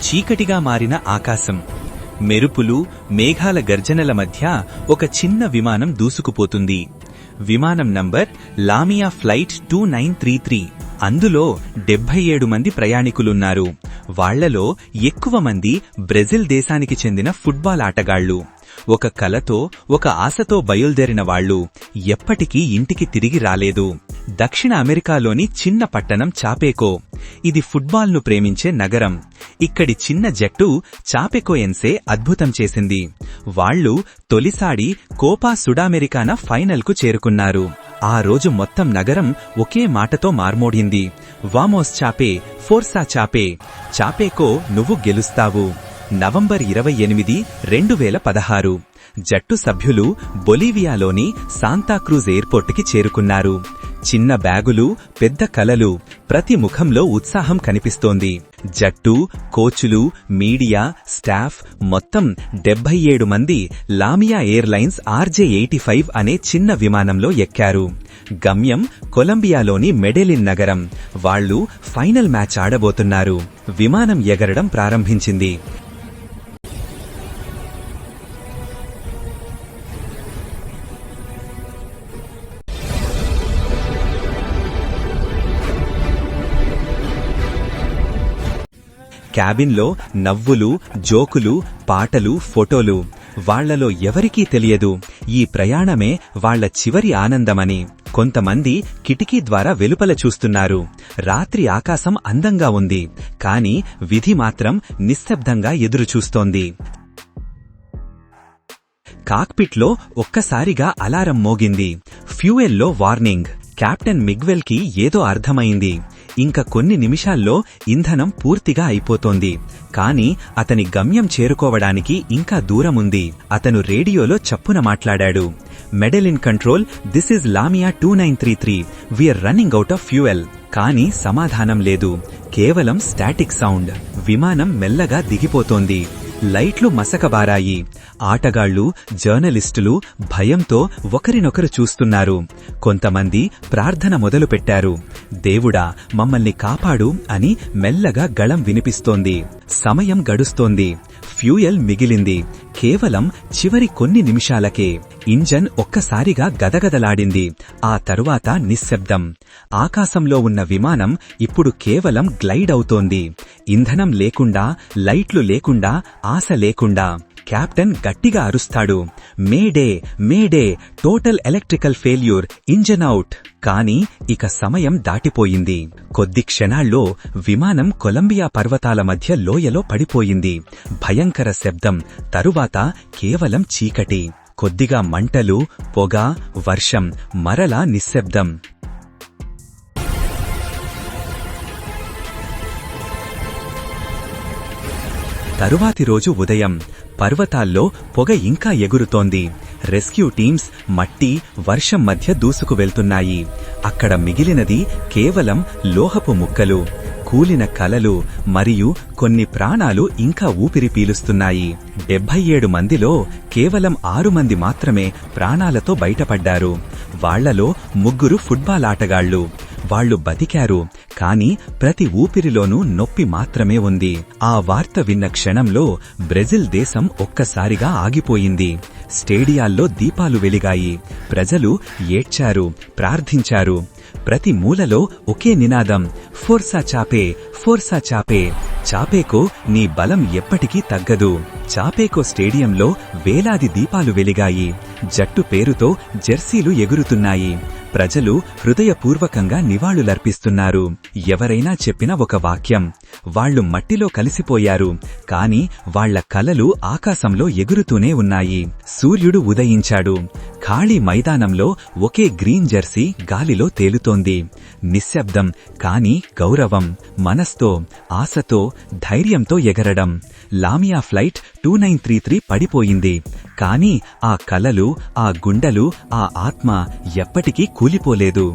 చీకటిగా మారిన ఆకాశం, మెరుపులు, మేఘాల గర్జనల మధ్య ఒక చిన్న విమానం దూసుకుపోతుంది. విమానం నంబర్ లామియా ఫ్లైట్ 2933. అందులో 77 మంది ప్రయాణికులున్నారు. వాళ్లలో ఎక్కువ మంది బ్రెజిల్ దేశానికి చెందిన ఫుట్బాల్ ఆటగాళ్లు. ఒక కలతో, ఒక ఆశతో బయలుదేరిన వాళ్లు ఎప్పటికీ ఇంటికి తిరిగి రాలేదు. దక్షిణ అమెరికాలోని చిన్న పట్టణం చాపెకో. ఇది ఫుట్బాల్ను ప్రేమించే నగరం. ఇక్కడి చిన్న జట్టు చాపెకోయెన్సే అద్భుతం చేసింది. వాళ్లు తొలిసారి కోపా సుడామెరికానా ఫైనల్కు చేరుకున్నారు. ఆ రోజు మొత్తం నగరం ఒకే మాటతో మార్మోడింది: వామోస్ చాపే, ఫోర్సా చాపే, చాపెకో నువ్వు గెలుస్తావు. నవంబర్ 28, 2016. జట్టు సభ్యులు బొలీవియాలోని శాంతాక్రూజ్ ఎయిర్పోర్టుకి చేరుకున్నారు. చిన్న బ్యాగులు, పెద్ద కలలు, ప్రతి ముఖంలో ఉత్సాహం కనిపిస్తోంది. జట్టు, కోచులు, మీడియా, స్టాఫ్ మొత్తం 77 మంది లామియా ఎయిర్లైన్స్ RJ-85 అనే చిన్న విమానంలో ఎక్కారు. గమ్యం కొలంబియాలోని మెడెలిన్ నగరం. వాళ్లు ఫైనల్ మ్యాచ్ ఆడబోతున్నారు. విమానం ఎగరడం ప్రారంభించింది. క్యాబిన్లో నవ్వులు, జోకులు, పాటలు, ఫోటోలు. వాళ్లలో ఎవరికీ తెలియదు ఈ ప్రయాణమే వాళ్ల చివరి ఆనందమని. కొంతమంది కిటికీ ద్వారా వెలుపల చూస్తున్నారు. రాత్రి ఆకాశం అందంగా ఉంది, కాని విధి మాత్రం నిశ్శబ్దంగా ఎదురుచూస్తోంది. కాక్పిట్లో ఒక్కసారిగా అలారం మోగింది. ఫ్యూయెల్లో వార్నింగ్. కెప్టెన్ మిగ్వెల్ కి ఏదో అర్థమైంది. ఇంక కొన్ని నిమిషాల్లో ఇంధనం పూర్తిగా అయిపోతోంది. కాని అతని గమ్యం చేరుకోవడానికి ఇంకా దూరముంది. అతను రేడియోలో చప్పున మాట్లాడాడు: Medellin control, this is Lamia 2933. We are running out of fuel. కాని సమాధానం లేదు. కేవలం స్టాటిక్ సౌండ్. విమానం మెల్లగా దిగిపోతోంది. లైట్లు మసకబారాయి. ఆటగాళ్లు, జర్నలిస్టులు భయంతో ఒకరినొకరు చూస్తున్నారు. కొంతమంది ప్రార్థన మొదలుపెట్టారు: దేవుడా, మమ్మల్ని కాపాడు అని. మెల్లగా గళం వినిపిస్తోంది. సమయం గడుస్తోంది. ఫ్యూయల్ మిగిలింది. కేవలం చివరి కొన్ని నిమిషాలకే. ఇంజన్ ఒక్కసారిగా గదగదలాడింది. ఆ తరువాత నిశ్శబ్దం. ఆకాశంలో ఉన్న విమానం ఇప్పుడు కేవలం గ్లైడ్ అవుతోంది. ఇంధనం లేకుండా, లైట్లు లేకుండా, ఆశ లేకుండా. కెప్టెన్ గట్టిగా అరుస్తాడు: mayday, mayday, total electrical failure, engine out. కాని ఇక సమయం దాటిపోయింది. కొద్ది క్షణాల్లో విమానం కొలంబియా పర్వతాల మధ్య లోయలో పడిపోయింది. భయంకర శబ్దం. తరువాత కేవలం చీకటి. కొద్దిగా మంటలు, పొగ, వర్షం, మరలా నిశ్శబ్దం. తరువాతి రోజు ఉదయం. పర్వతాల్లో పొగ ఇంకా ఎగురుతోంది. రెస్క్యూ టీమ్స్ మట్టి, వర్షం మధ్య దూసుకు వెళ్తున్నాయి. అక్కడ మిగిలినది కేవలం లోహపు ముక్కలు, కూలిన కలలు మరియు కొన్ని ప్రాణాలు ఇంకా ఊపిరి పీలుస్తున్నాయి. 77 మందిలో కేవలం 6 మంది మాత్రమే ప్రాణాలతో బయటపడ్డారు. వాళ్లలో 3 ఫుట్బాల్ ఆటగాళ్లు. వాళ్లు బతికారు, కాని ప్రతి ఊపిరిలోనూ నొప్పి మాత్రమే ఉంది. ఆ వార్త విన్న క్షణంలో బ్రెజిల్ దేశం ఒక్కసారిగా ఆగిపోయింది. స్టేడియాల్లో దీపాలు వెలిగాయి. ప్రజలు ఏడ్చారు, ప్రార్థించారు. ప్రతి మూలలో ఒకే నినాదం: ఫోర్సా చాపే, ఫోర్సా చాపే. చాపెకో, నీ బలం ఎప్పటికీ తగ్గదు. చాపెకో స్టేడియంలో వేలాది దీపాలు వెలిగాయి. జట్టు పేరుతో జెర్సీలు ఎగురుతున్నాయి. ప్రజలు హృదయపూర్వకంగా నివాళులర్పిస్తున్నారు. ఎవరైనా చెప్పిన ఒక వాక్యం: వాళ్లు మట్టిలో కలిసిపోయారు, కాని వాళ్ల కలలు ఆకాశంలో ఎగురుతూనే ఉన్నాయి. సూర్యుడు ఉదయించాడు. ఖాళీ మైదానంలో ఒకే గ్రీన్ జెర్సీ గాలిలో తేలుతోంది. నిశ్శబ్దం, కాని గౌరవం. మనస్తో, ఆశతో, ధైర్యంతో ఎగరడం. లామియా ఫ్లైట్ 2933 పడిపోయింది, కాని ఆ కలలు, ఆ గుండెలు, ఆ ఆత్మ ఎప్పటికీ కూలిపోలేదు.